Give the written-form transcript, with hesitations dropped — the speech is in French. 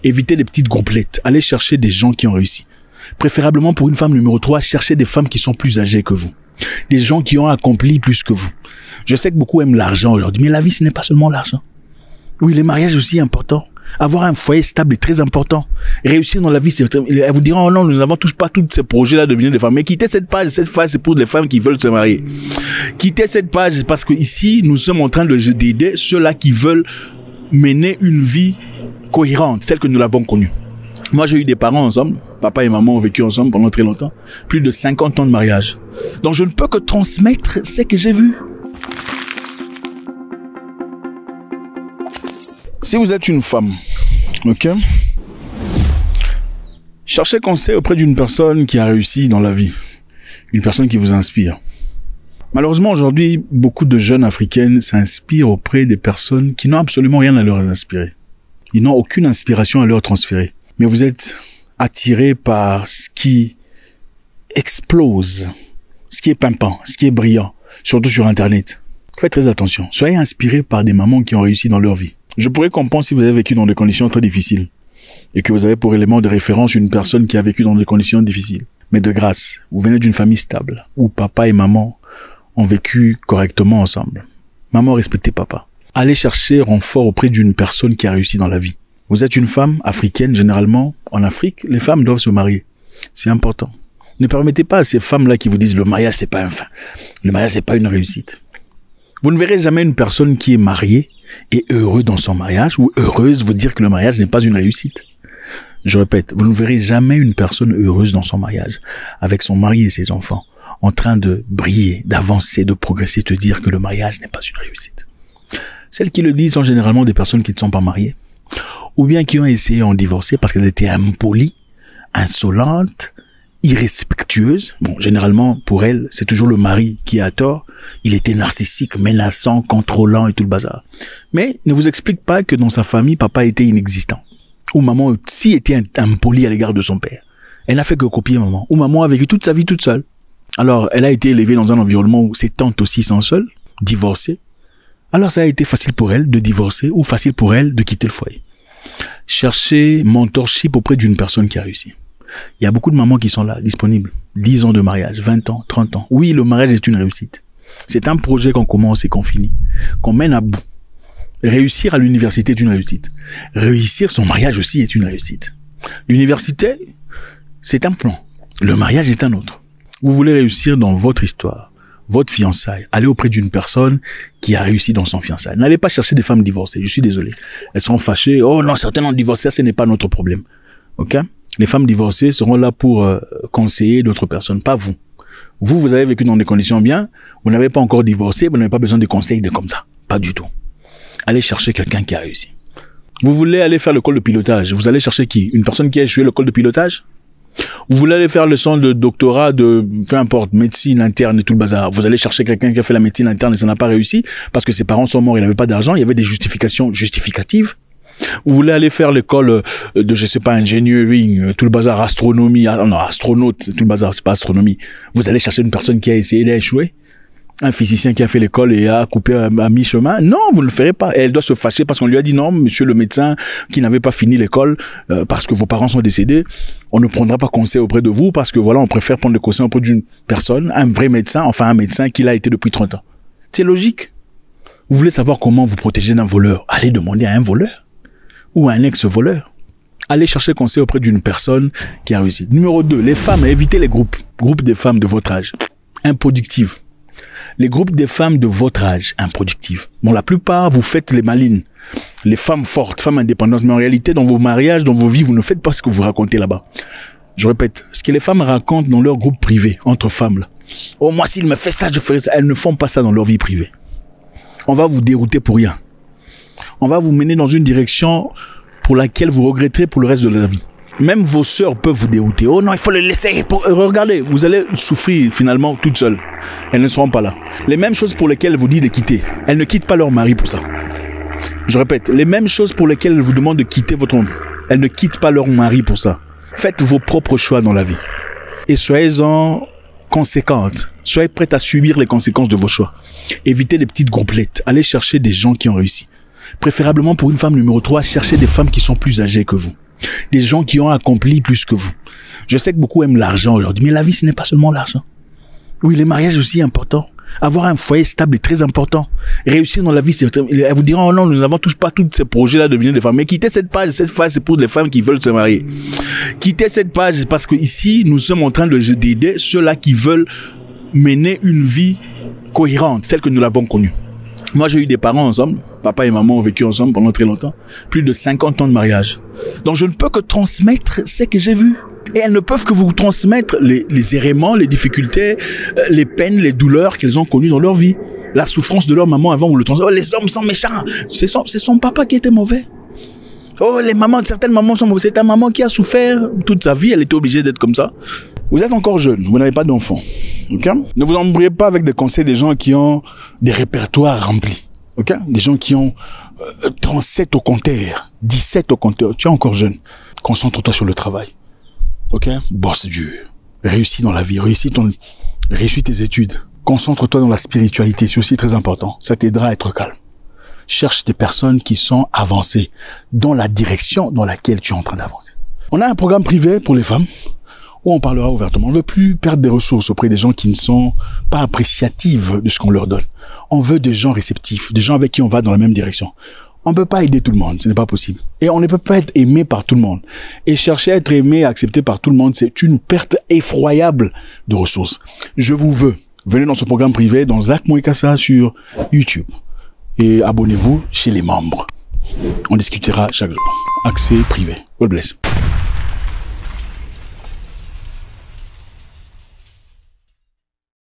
Évitez les petites groupettes. Allez chercher des gens qui ont réussi. Préférablement pour une femme numéro 3, cherchez des femmes qui sont plus âgées que vous. Des gens qui ont accompli plus que vous. Je sais que beaucoup aiment l'argent aujourd'hui, mais la vie, ce n'est pas seulement l'argent. Oui, le mariage aussi est important. Avoir un foyer stable est très important. Réussir dans la vie, c'est... Elles vous diront, oh non, nous n'avons tous pas tous ces projets-là de devenir des femmes. Mais quittez cette page. Cette page, c'est pour les femmes qui veulent se marier. Quittez cette page parce que ici, nous sommes en train d'aider ceux-là qui veulent mener une vie cohérente, telle que nous l'avons connue. Moi, j'ai eu des parents ensemble. Papa et maman ont vécu ensemble pendant très longtemps. Plus de 50 ans de mariage. Donc, je ne peux que transmettre ce que j'ai vu. Si vous êtes une femme, ok, cherchez conseil auprès d'une personne qui a réussi dans la vie. Une personne qui vous inspire. Malheureusement, aujourd'hui, beaucoup de jeunes africaines s'inspirent auprès des personnes qui n'ont absolument rien à leur inspirer. Ils n'ont aucune inspiration à leur transférer. Mais vous êtes attiré par ce qui explose, ce qui est pimpant, ce qui est brillant, surtout sur Internet. Faites très attention. Soyez inspiré par des mamans qui ont réussi dans leur vie. Je pourrais comprendre si vous avez vécu dans des conditions très difficiles et que vous avez pour élément de référence une personne qui a vécu dans des conditions difficiles. Mais de grâce, vous venez d'une famille stable où papa et maman ont vécu correctement ensemble. Maman respectait papa. Allez chercher renfort auprès d'une personne qui a réussi dans la vie. Vous êtes une femme africaine, généralement, en Afrique, les femmes doivent se marier. C'est important. Ne permettez pas à ces femmes-là qui vous disent le mariage, c'est pas un fin. Le mariage, c'est pas une réussite. Vous ne verrez jamais une personne qui est mariée et heureux dans son mariage ou heureuse vous dire que le mariage n'est pas une réussite. Je répète, vous ne verrez jamais une personne heureuse dans son mariage, avec son mari et ses enfants, en train de briller, d'avancer, de progresser, te dire que le mariage n'est pas une réussite. Celles qui le disent sont généralement des personnes qui ne sont pas mariées, ou bien qui ont essayé en divorcer parce qu'elles étaient impolies, insolentes, irrespectueuses. Bon, généralement, pour elles, c'est toujours le mari qui a tort. Il était narcissique, menaçant, contrôlant et tout le bazar. Mais ne vous explique pas que dans sa famille, papa était inexistant. Ou maman aussi était impolie à l'égard de son père. Elle n'a fait que copier maman. Ou maman a vécu toute sa vie toute seule. Alors, elle a été élevée dans un environnement où ses tantes aussi sont seules, divorcées. Alors, ça a été facile pour elle de divorcer ou facile pour elle de quitter le foyer. Cherchez mentorship auprès d'une personne qui a réussi. Il y a beaucoup de mamans qui sont là, disponibles. 10 ans de mariage, 20 ans, 30 ans. Oui, le mariage est une réussite. C'est un projet qu'on commence et qu'on finit, qu'on mène à bout. Réussir à l'université est une réussite. Réussir son mariage aussi est une réussite. L'université, c'est un plan. Le mariage est un autre. Vous voulez réussir dans votre histoire, votre fiançailles. Allez auprès d'une personne qui a réussi dans son fiançailles. N'allez pas chercher des femmes divorcées. Je suis désolé. Elles seront fâchées. Oh non, certaines ont divorcé, ce n'est pas notre problème. Ok? Les femmes divorcées seront là pour conseiller d'autres personnes, pas vous. Vous avez vécu dans des conditions bien, vous n'avez pas encore divorcé, vous n'avez pas besoin de conseils de comme ça. Pas du tout. Allez chercher quelqu'un qui a réussi. Vous voulez aller faire l'école de pilotage, vous allez chercher qui? Une personne qui a échoué l'école de pilotage? Vous voulez aller faire le centre de doctorat de, peu importe, médecine interne et tout le bazar. Vous allez chercher quelqu'un qui a fait la médecine interne et ça n'a pas réussi parce que ses parents sont morts, il n'avait pas d'argent, il y avait des justifications justificatives. Vous voulez aller faire l'école de, je sais pas, engineering, tout le bazar, astronomie, non, astronaute, tout le bazar, c'est pas astronomie. Vous allez chercher une personne qui a essayé d'échouer? Un physicien qui a fait l'école et a coupé à mi-chemin? Non, vous ne le ferez pas. Et elle doit se fâcher parce qu'on lui a dit non, monsieur le médecin qui n'avait pas fini l'école parce que vos parents sont décédés, on ne prendra pas conseil auprès de vous parce que voilà, on préfère prendre le conseil auprès d'une personne, un vrai médecin, enfin un médecin qui l'a été depuis 30 ans. C'est logique. Vous voulez savoir comment vous protéger d'un voleur? Allez demander à un voleur ou à un ex-voleur. Allez chercher conseil auprès d'une personne qui a réussi. Numéro 2, les femmes, évitez les groupes. Groupes des femmes de votre âge. Improductives. Les groupes des femmes de votre âge, improductives. Bon, la plupart, vous faites les malines. Les femmes fortes, femmes indépendantes. Mais en réalité, dans vos mariages, dans vos vies, vous ne faites pas ce que vous racontez là-bas. Je répète, ce que les femmes racontent dans leur groupe privé, entre femmes, là. Oh, moi, s'il me fait ça, je ferai ça. Elles ne font pas ça dans leur vie privée. On va vous dérouter pour rien. On va vous mener dans une direction pour laquelle vous regretterez pour le reste de la vie. Même vos sœurs peuvent vous dérouter. Oh non, il faut le laisser. Regardez, vous allez souffrir finalement toutes seules. Elles ne seront pas là. Les mêmes choses pour lesquelles elles vous disent de quitter. Elles ne quittent pas leur mari pour ça. Je répète, les mêmes choses pour lesquelles elles vous demandent de quitter votre homme. Elles ne quittent pas leur mari pour ça. Faites vos propres choix dans la vie. Et soyez-en conséquentes. Soyez prêtes à subir les conséquences de vos choix. Évitez les petites groupettes. Allez chercher des gens qui ont réussi. Préférablement pour une femme numéro 3, cherchez des femmes qui sont plus âgées que vous. des gens qui ont accompli plus que vous. Je sais que beaucoup aiment l'argent aujourd'hui, mais la vie, ce n'est pas seulement l'argent. Oui, les mariages aussi important. Avoir un foyer stable est très important. Réussir dans la vie, c'est elles vous diront, oh non, nous n'avons tous pas tous ces projets-là de devenir des femmes. Mais quittez cette page c'est pour les femmes qui veulent se marier. Quittez cette page parce que ici, nous sommes en train d'aider ceux-là qui veulent mener une vie cohérente, telle que nous l'avons connue. Moi, j'ai eu des parents ensemble. Papa et maman ont vécu ensemble pendant très longtemps. Plus de 50 ans de mariage. Donc, je ne peux que transmettre ce que j'ai vu. Et elles ne peuvent que vous transmettre les errements, les difficultés, les peines, les douleurs qu'elles ont connues dans leur vie. La souffrance de leur maman avant vous le transmettre. Oh, les hommes sont méchants. C'est son papa qui était mauvais. Oh, certaines mamans sont mauvaises. C'est ta maman qui a souffert toute sa vie. Elle était obligée d'être comme ça. Vous êtes encore jeune. Vous n'avez pas d'enfants. Okay? Ne vous embrouillez pas avec des conseils des gens qui ont des répertoires remplis. Okay? Des gens qui ont 37 au compteur, 17 au compteur. Tu es encore jeune. Concentre-toi sur le travail. Ok, bosse dur, réussis dans la vie, réussis tes études, concentre-toi dans la spiritualité, c'est aussi très important, ça t'aidera à être calme. Cherche des personnes qui sont avancées dans la direction dans laquelle tu es en train d'avancer. On a un programme privé pour les femmes où on parlera ouvertement. On ne veut plus perdre des ressources auprès des gens qui ne sont pas appréciatives de ce qu'on leur donne. On veut des gens réceptifs, des gens avec qui on va dans la même direction. On ne peut pas aider tout le monde, ce n'est pas possible. Et on ne peut pas être aimé par tout le monde. Et chercher à être aimé, accepté par tout le monde, c'est une perte effroyable de ressources. Je vous veux. Venez dans ce programme privé, dans Zach Moekassa sur YouTube. Et abonnez-vous chez les membres. On discutera chaque jour. Accès privé. God bless.